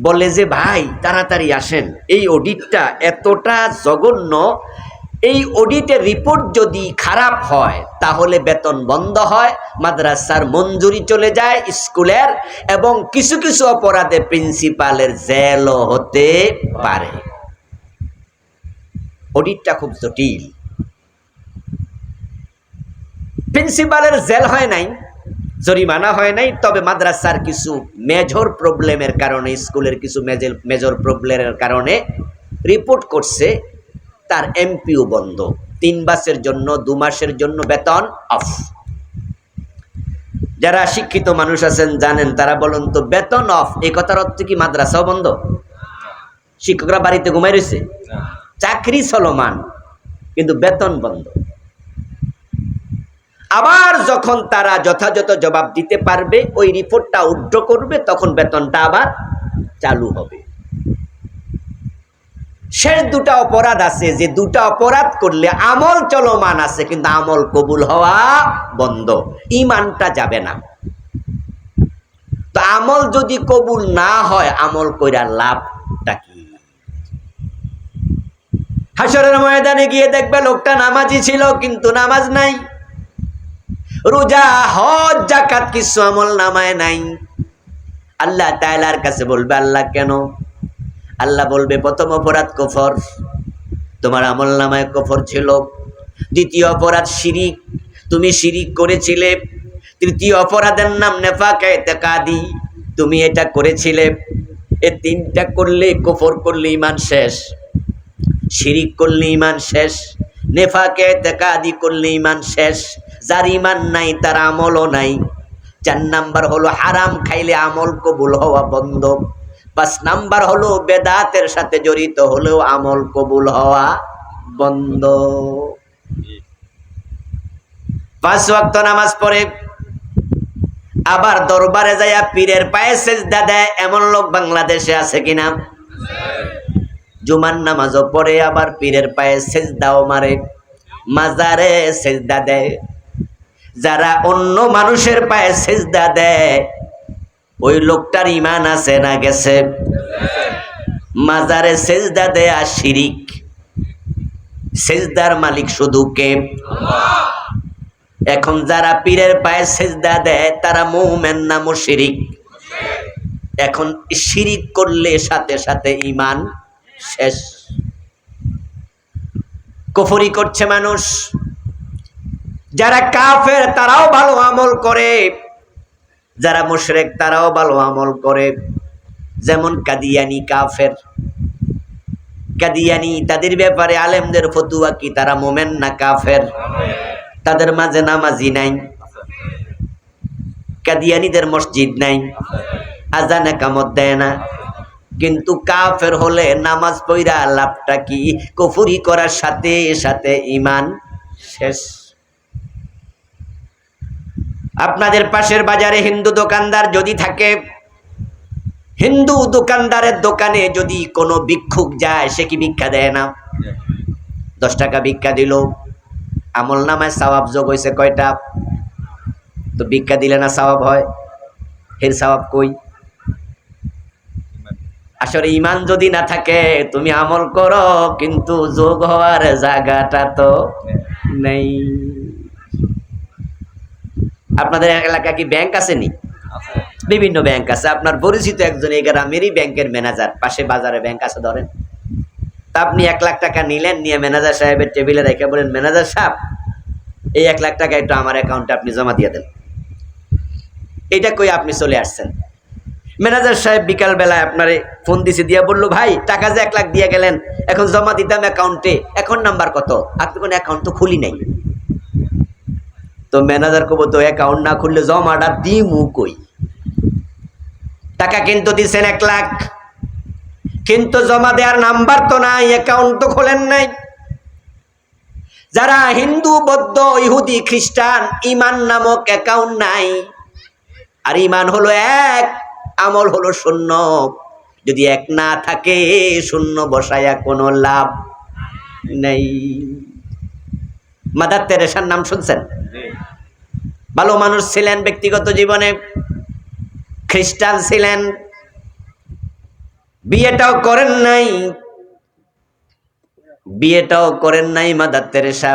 বলে যে ভাই তাড়াতাড়ি আসেন, এই অডিটটা এতটা জঘন্য, এই অডিটের রিপোর্ট যদি খারাপ হয় তাহলে বেতন বন্ধ হয়, মাদ্রাসার মঞ্জুরি চলে যায় স্কুলের, এবং কিছু কিছু অপরাধে প্রিন্সিপালের জেলও হতে পারে। অডিটটা খুব জটিল। প্রিন্সিপালের জেল হয় নাই, জরিমানা হয় নাই, তবে মাদ্রাসার কিছু মেজর প্রবলেমের কারণে, স্কুলের কিছু মেজর প্রবলেমের কারণে রিপোর্ট করছে তার এমপিও বন্ধ, 3 মাসের জন্য 2 মাসের জন্য বেতন অফ। যারা শিক্ষিত মানুষ আছেন জানেন, তারা বলুন তো বেতন অফ এই কথার অর্থ কি মাদ্রাসাও বন্ধ? শিক্ষকরা বাড়িতে ঘুমাই রয়েছে? চাকরি চলমান কিন্তু বেতন বন্ধ। আবার যখন তারা যথাযথ জবাব দিতে পারবে, ওই রিপোর্টটা উইথড্র করবে, তখন বেতনটা আবার চালু হবে। শেষ 2টা অপরাধ আছে, যে 2টা অপরাধ করলে আমল চলমান আছে কিন্তু আমল কবুল হওয়া বন্ধ, ঈমানটা যাবে না। তো আমল যদি কবুল না হয় আমল কইরা লাভটা কি? হাসরের ময়দানে গিয়ে দেখবে লোকটা নামাজি ছিল কিন্তু নামাজ নাই, রোজা হজ যাকাত কিছু আমল নামায় নাই। আল্লাহ তাআলার কাছে বলবে আল্লাহ কেন? আল্লাহ বলবে প্রথম অপরাধ কুফর, তোমার আমল নামায় কুফর ছিল। দ্বিতীয় অপরাধ শিরিক, তুমি শিরিক করেছিলে। তৃতীয় অপরাধের নাম নেফাক ইতিকাদি, তুমি এটা করেছিলে। এই 3টা করলে, কুফর করলে ঈমান শেষ, শিরিক করলে ঈমান শেষ, নেফাক ইতিকাদি করলে ঈমান শেষ। যার ঈমান নাই তার আমলও নাই। 4 নাম্বার হলো হারাম খাইলে আমল কবুল হওয়া বন্ধ। 5 নাম্বার হলো বেদাতের সাথে জড়িত হলেও আমল কবুল হওয়া বন্ধ। 5 ওয়াক্ত নামাজ পড়ে আবার দরবারে যাইয়া পীরের পায়ে সেজদা দেয়, এমন লোক বাংলাদেশে আছে কিনা? জুমার নামাজও পড়ে আবার পীরের পায়ে সেজদাও মারে, মাজারে সেজদা দেয়। যারা অন্য মানুষের পায়ে সেজদা দেয় ওই লোকটার ঈমান আছে না গেছে? মাজারে সেজদা দেয়া শিরিক, সেজদার মালিক শুধু কে? আল্লাহ। এখন যারা পীরের পায়ে সেজদা দেয় তারা মুমিন না মুশরিক? এখন শিরিক করলে সাথে সাথে ঈমান শেষ। কুফরি করছে মানুষ। যারা কাফের তারাও ভালো আমল করে, যারা মুশরিক তারাও ভালো আমল করে। যেমন কাদিয়ানি কাফের, কাদিয়ানি তাদের ব্যাপারে আলেমদের ফতোয়া কি? তারা মুমিন না কাফের? তাদের মাঝে নামাজি নাই, কাদিয়ানিদের মসজিদ নাই, আজান একামত দেয় না, কিন্তু কাফের হলে নামাজ পড়া লাভটা কি? কুফরি করার সাথে সাথে ঈমান শেষ। আপনাদের পাশের বাজারে হিন্দু দোকানদার যদি থাকে, হিন্দু দোকানদারের দোকানে যদি কোনো ভিক্ষুক যায়, সে কি ভিক্ষা দেয় না? 10 টাকা ভিক্ষা দিল, আমল নামায় সওয়াব যোগ হয়েছে কয়টা? তো ভিক্ষা দিলে না সওয়াব হয়? এর সওয়াব কই? আসলে ঈমান যদি না থাকে তুমি আমল করো কিন্তু যোগ হওয়ার জায়গাটা তো নেই। আপনাদের এলাকা কি ব্যাংক আসেনি? বিভিন্ন ব্যাংক আছে। আপনার পরিচিত একজন এই গ্রামেরই ব্যাংকের ম্যানেজার, পাশে বাজারে ব্যাংক আছে ধরেন। তা আপনি 1 লাখ টাকা নিলেন, নিয়ে ম্যানেজার সাহেবের টেবিলে রেখে বলেন, ম্যানেজার সাহেব এই 1 লাখ টাকা একটু আমার অ্যাকাউন্টে আপনি জমা দিয়ে দেন। এটা কই আপনি চলে আসছেন। ম্যানেজার সাহেব বিকাল বেলায় আপনারে ফোন দিছে, দিয়া বললো ভাই টাকা যে 1 লাখ দিয়ে গেলেন, এখন জমা দিতাম অ্যাকাউন্টে, অ্যাকাউন্ট নাম্বার কত? আপনি কোন অ্যাকাউন্ট তো খুলি নাই। তো ম্যানেজার কব তো অ্যাকাউন্ট না খুললে জমাটা দিমু কই? টাকা কিন্তু দিছেন 1 লাখ, কিন্তু জমা দেওয়ার নাম্বার তো নাই, অ্যাকাউন্ট তো খোলেন নাই। যারা হিন্দু, বৌদ্ধ, ইহুদি, খ্রিস্টান, ঈমান নামক অ্যাকাউন্ট নাই, আর ঈমান হলো 1, আমল হলো 0। যদি এক না থাকে শূন্য বসায়া কোনো লাভ নেই। মাদার তেরেসার নাম শুনছেন? ভালো মানুষ ছিলেন ব্যক্তিগত জীবনে, খ্রিস্টান ছিলেন, বিয়েটাও করেন নাই মাদার তেরেসা।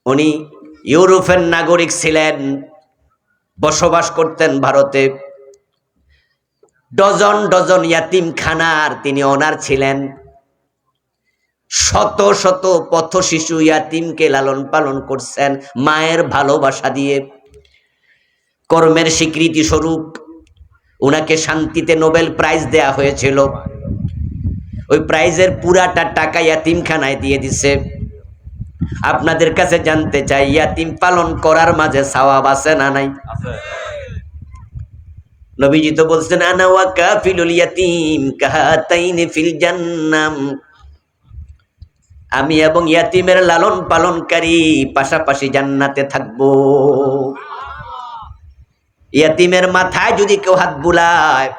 উনি ইউরোপের নাগরিক ছিলেন, বসবাস করতেন ভারতে। ডজন ডজন ইয়াতিমখানার তিনি ওনার ছিলেন। শত শত পথ শিশু ইয়াতিমকে লালন পালন করছেন মায়ের ভালোবাসা দিয়ে। কর্মের স্বীকৃতি স্বরূপ ওনাকে শান্তিতে নোবেল প্রাইজ দেয়া হয়েছিল। ওই প্রাইজের পুরাটা টাকা ইয়াতিমখানায় দিয়ে দিছে। আপনাদের কাছে জানতে চাই, ইয়াতিম পালন করার মাঝে সওয়াব আছে না নাই? নবীজি তো বলছেন, আনা ওয়া কাফিলুল ইয়াতিম কাহাতাইনি ফিল জান্নাম। আমি এবং ইয়াতিমের লালন পালনকারী পাশাপাশি জান্নাতে থাকবো। ইয়াতিমের মাথায় যদি কেউ হাত বুলায়,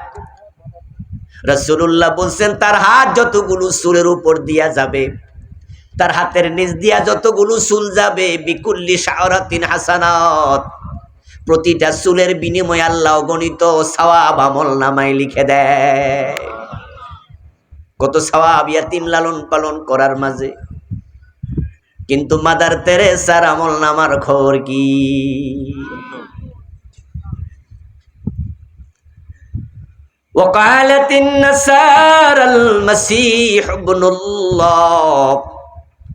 রাসূলুল্লাহ বলছেন তার হাত যতগুলো চুলের উপর দিয়া যাবে, তার হাতের নিচ দিয়া যতগুলো চুল যাবে, বিকুল্লি শাওরাতিন হাসানাত, প্রতিটা চুলের বিনিময়ে আল্লাহ অগণিত সওয়াব আমল নামায় লিখে দেয়। কত সওয়াব ইয়াতিম লালন পালন করার মাঝে। কিন্তু মাদার তেরেসার আমল নামার খবর কি? وقالت النصارى المسيح ابن الله।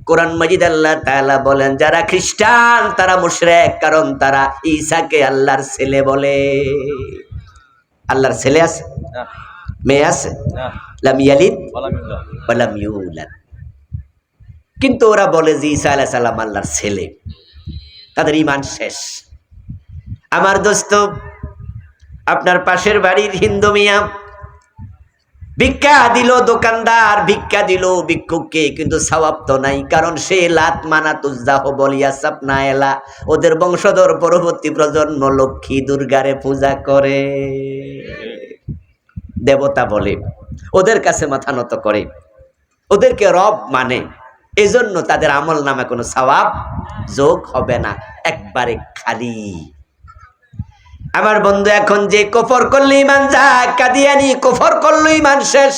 কোরআন মাজিদ আল্লাহ তাআলা বলেন, যারা খ্রিস্টান তারা মুশরিক, কারণ তারা ঈসাকে আল্লাহর ছেলে বলে। আল্লাহর ছেলে আছে? মেয়ে আছে? লাম ইয়ালিদ ওয়া লাম ইউলাদ। কিন্তু ওরা বলে যে ঈসা আলাইহিস সালাম আল্লাহর ছেলে। তাদের ঈমান শেষ। আমার দোস্ত, আপনার পাশের বাড়ির হিন্দু মিয়া ভিক্ষা দিল, দোকানদার ভিক্ষা দিল ভিক্ষুককে, কিন্তু সওয়াব তো নাই, কারণ সে লাত মানাত উজ্জা হবল ইয়াসাব না এলা, ওদের বংশধর পরবর্তী প্রজন্ম লক্ষ্মী দুর্গারে পূজা করে, দেবতা বলে, ওদের কাছে মাথা নত করে, ওদেরকে রব মানে। এজন্য তাদের আমল নামে কোনো সওয়াব যোগ হবে না, একবারে খালি। আমার বন্ধু, এখন যে কুফর করলে ঈমান যায়, কাদিয়ানি কুফর করলো ঈমান শেষ।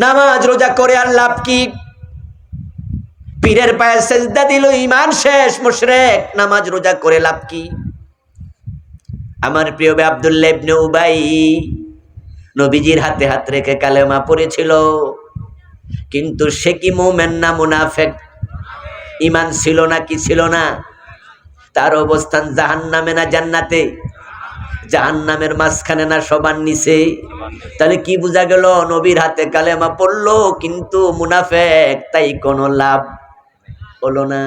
নামাজ রোজা করে আর লাভ কি? পীরের পায়ে সেজদা দিল, ঈমান শেষ, মুশরিক। নামাজ রোজা করে লাভ কি? আমার প্রিয় ভাই আব্দুল্লাহ ইবনে উবাই নবীজির হাতে হাত রেখে কালেমা পড়েছিল, কিন্তু সে কি মুমিন না মুনাফিক? ঈমান ছিল না কি ছিল না? তার অবস্থান জাহান্নামে না জান্নাতে? জাহান্নামের মাঝখানে না সবার নিচে? তাহলে কি বোঝা গেল? নবীর হাতে কালেমা পড়লো কিন্তু মুনাফিক, তাই কোনো লাভ হলো না।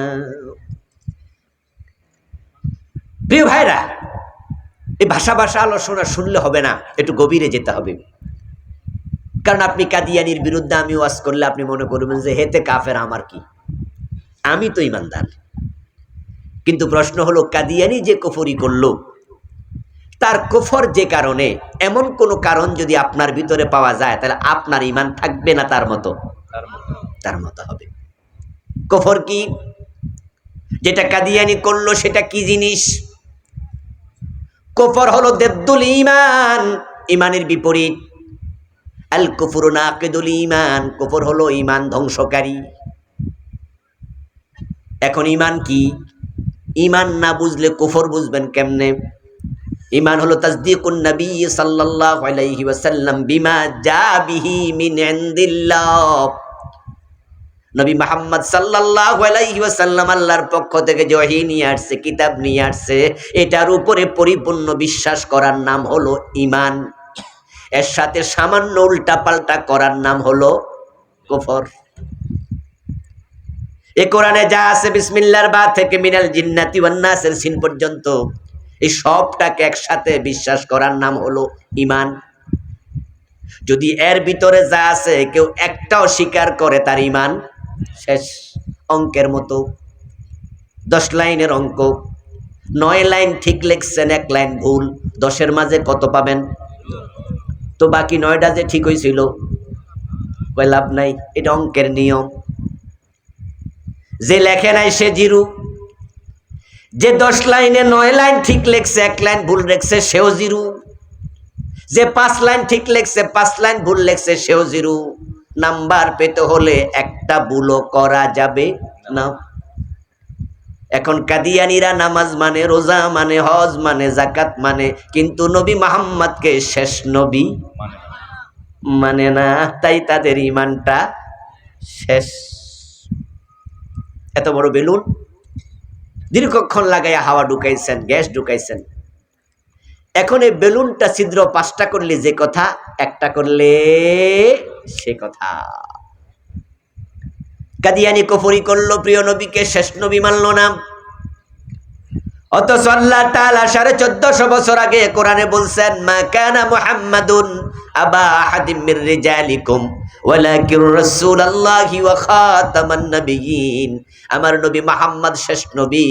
প্রিয় ভাইরা, এই ভাষা আলোচনা শুনলে হবে না, একটু গভীরে যেতে হবে। কারণ আপনি কাদিয়ানির বিরুদ্ধে আমি ওয়াজ করলে আপনি মনে করবেন যে হেতে কাফের, আমার কি, আমি তো ঈমানদার। কিন্তু প্রশ্ন হলো, কাদিয়ানি যে কুফরি করলো, তার কুফর যে কারণে, এমন কোন কারণ যদি আপনার ভিতরে পাওয়া যায়, তাহলে আপনার ঈমান থাকবে না তার মতো? তার মতো হবে। কুফর কি? যেটা কাদিয়ানি করলো সেটা কি জিনিস? কুফর হলো দিদ্দুল ঈমান, ঈমানের বিপরীত। আল কুফরু নাকিদুল ঈমান, কুফর হলো ঈমান ধ্বংসকারী। এখন ঈমান কি? ঈমান না বুঝলে কুফর বুঝবেন কেমনে? ঈমান হলো তাসদীকুন নবী সাল্লাল্লাহু আলাইহি ওয়াসাল্লাম বিমা জা বিহি মিন ইনদিল্লাহ। নবী মুহাম্মদ সাল্লাল্লাহু আলাইহি ওয়াসাল্লাম আল্লাহর পক্ষ থেকে যে ওহী নিয়ে আসছে, কিতাব নিয়ে আসছে, এটার উপরে পরিপূর্ণ বিশ্বাস করার নাম হলো ঈমান। এর সাথে সামান্য উল্টাপাল্টা করার নাম হলো কুফর। এই কোরআনে যা আছে, বিসমিল্লাহর বা থেকে মিনাল জিন্নাতি ওয়ান নাসের সিন পর্যন্ত, এই সবটাকে একসাথে বিশ্বাস করার নাম হলো ঈমান। যদি এর ভিতরে যা আছে কেউ একটাও স্বীকার করে, তার ঈমান শেষ। অঙ্কের মতো 10 লাইনের অঙ্ক, 9 লাইন ঠিক লিখছেন, 1 লাইন ভুল, 10-এর মাঝে কত পাবেন? তো বাকি 9টা যে ঠিক হয়েছিল, কই লাভ নাই, এটা অঙ্কের নিয়ম। যে লেখে নাই সে জিরো, যে 10 লাইনে 9 লাইন ঠিক লেখছে, 1 লাইন ভুল লেখছে সেও জিরো, যে 5 লাইন ঠিক লেখছে 5 লাইন ভুল লেখছে সেও জিরো। নাম্বার পেতে হলে একটা ভুলও করা যাবে না। এখন কাদিয়ানীরা নামাজ মানে, রোজা মানে, হজ মানে, যাকাত মানে, কিন্তু নবী মুহাম্মদকে শেষ নবী মানে না, তাই তাদের ঈমানটা শেষ। এত বড় বেলুন দীর্ঘক্ষণ লাগাইয়া হাওয়া ঢুকাইছেন, গ্যাস ঢুকাইছেন। এখন এই বেলুনটা ছিদ্র 5টা করলে যে কথা, একটা করলে সে কথা। কাদিয়ানী কুফরি করলো, প্রিয় নবীকে শেষ নবী মানল না। অথচ আল্লাহ তাআলা 1450 বছর আগে কোরআনে বলছেন, মা কানা মুহাম্মাদুন আবা আহাদিম মির রিজালিকুম ওয়ালাকিন রাসূলুল্লাহি ওয়া খাতামান নাবিয়্যিন। আমার নবী মুহাম্মদ শেষ নবী।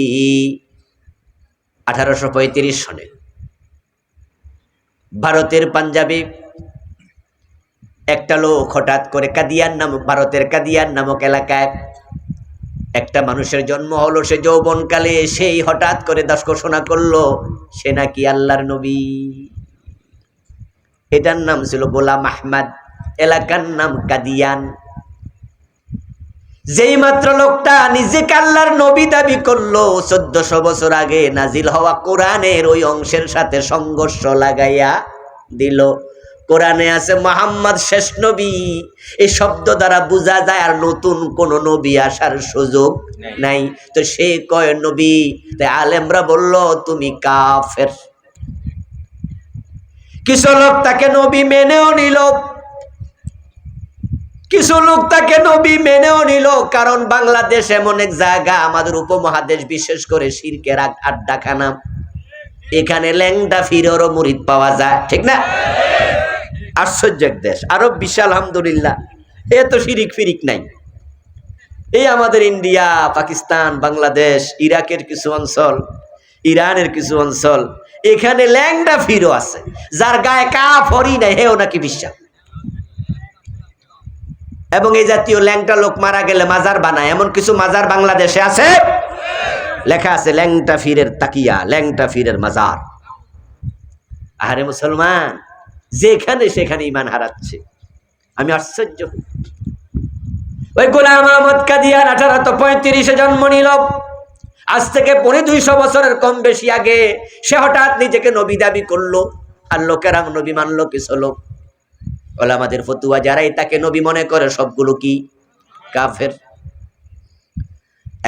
1835 সনে ভারতের পাঞ্জাবে একটা লোক হঠাৎ করে কাদিয়ান নামক, ভারতের কাদিয়ান নামক এলাকায় একটা মানুষের জন্ম হলো। সে যৌবনকালে সেই হঠাৎ করে দাস ঘোষণা করলো সে নাকি আল্লাহর নবী। এটার নাম ছিল গোলাম আহমদ, এলাকার নাম কাদিয়ান। যেই মাত্র লোকটা নিজেকে আল্লাহর নবী দাবি করলো, 1400 বছর আগে নাজিল হওয়া কোরআনের ওই অংশের সাথে সংঘর্ষ লাগাইয়া দিল। কোরআনে আছে মুহাম্মদ শেষ নবী, এই শব্দ দ্বারা বোঝা যায় আর নতুন কোন নবী আসার সুযোগ নাই। তো সে কয় নবী, তাই আলেমরা বলল তুমি কাফের। কিছু লোক তাকে নবী মেনেও নিল, কিছু লোক তাকে নবী মেনেও নিল। কারণ বাংলাদেশ এমন এক জায়গা, আমাদের উপমহাদেশ বিশেষ করে শিরকের আড্ডাখানা, এখানে ল্যাংডা ফিরেরও মুরিদ পাওয়া যায়, ঠিক না? আশ্চর্য এক দেশ আরব বিশ্ব, আলহামদুলিল্লাহ। এত শিরিক ফিরিক নাই। এই আমাদের ইন্ডিয়া, পাকিস্তান, বাংলাদেশ, ইরাকের কিছু অঞ্চল, ইরানের কিছু অঞ্চল, এখানে ল্যাংডা ফিরও আছে, যার গায়ে কাফরই নাই, হেও নাকি বিশ্বাস। এবং এই জাতীয় ল্যাংটা লোক মারা গেলে মাজার বানায়, এমন কিছু মাজার বাংলাদেশে আছে, লেখা আছে ল্যাংটা ফিরের তাকিয়া, ল্যাংটা ফিরের মাজার। আরে মুসলমান, যেখানে সেখানে ঈমান হারাচ্ছে। আমি আশ্চর্য। ওই গোলাম আহমদ কাদিয়ান 1835-এ জন্ম নিল। আজ থেকে 250 বছরের কম বেশি আগে সে হঠাৎ নিজেকে নবী দাবি করলো, আর লোকেরা নবী মানলো কিছু লোক। ওলামাদের ফতুয়া, যারাই তাকে নবী মনে করে সবগুলো কি কাফের।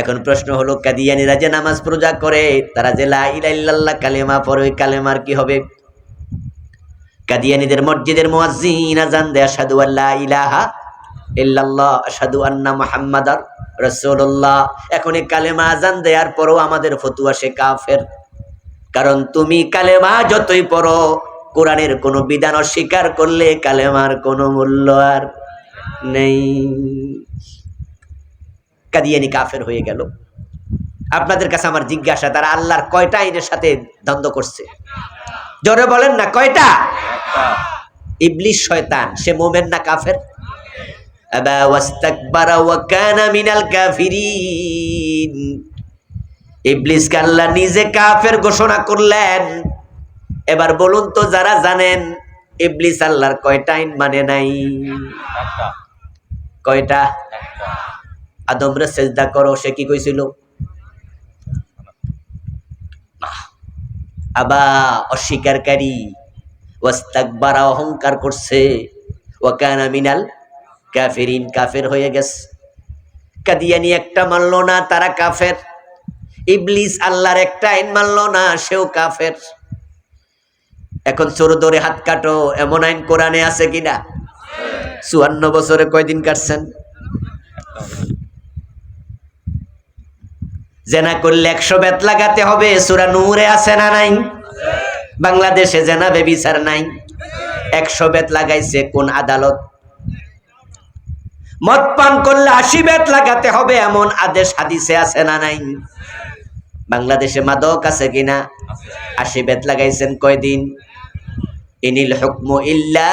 এখন প্রশ্ন হলো, কাদিয়ানীরা যে নামাজ রোজা করে, তারা যে লা ইলাহা ইল্লাল্লাহ কালেমা পড়ে, ওই কালেমার কি হবে? কাদিয়ানীদের মসজিদের মুয়াজ্জিন আযান দেয় আশহাদু আল্লা ইলাহা ইল্লাল্লাহ আশহাদু আন্না মুহাম্মাদার রাসূলুল্লাহ। এখন এই কালেমা আযান দেওয়ার পরও আমাদের ফতুয়া সে কাফের। কারণ তুমি কালেমা যতই পড়ো, কোরআনের কোনো বিধান অস্বীকার করলে কালেমার কোনো মূল্য আর নেই। কাদিয়ানী কাফের হয়ে গেল। আপনাদের কাছে আমার জিজ্ঞাসা, তারা আল্লাহর কয়টা আইনের সাথে দ্বন্দ্ব করছে? জোরে বলেন না, কয়টা? ইবলিস শয়তান, সে মুমিন না কাফের? আবা ওয়াস্তাকবারা ওয়া কানা মিনাল কাফিরিন। ইবলিসকে আল্লাহ নিজে কাফের ঘোষণা করলেন। এবার বলুন তো, যারা জানেন ইবলিস আল্লাহর কয়টা আইন মানে নাই? কয়টা? আদমরে সেজদা করো, সে কি কইছিল? আবা অস্বীকারী, ওয়াস্তাকবারা অহংকার করছে, ওয়া কানা মিনাল কাফিরিন, কাফের হয়ে গেছে। কাদিয়ানী একটা মানলো না, তারা কাফের। ইবলিস আল্লাহর একটা আইন মানলো না, সেও কাফের। এখন চোর ধরে হাত কাটো, এমন আইন কোরআনে আছে কিনা? 54 বছরে কয়দিন কাটছেন? জেনা করলে 100 বেত লাগাতে হবে, সূরা নূরে আছে না নাই? বাংলাদেশে জেনা বেবিচার নাই, 100 বেত লাগাইছে কোন আদালত? মদ পান করলে 80 বেত লাগাতে হবে, এমন আদেশ হাদিসে আছে না নাই? বাংলাদেশে মাদক আছে কিনা? 80 বেত লাগাইছেন কয়দিন? ইনিল হুকমু ইল্লা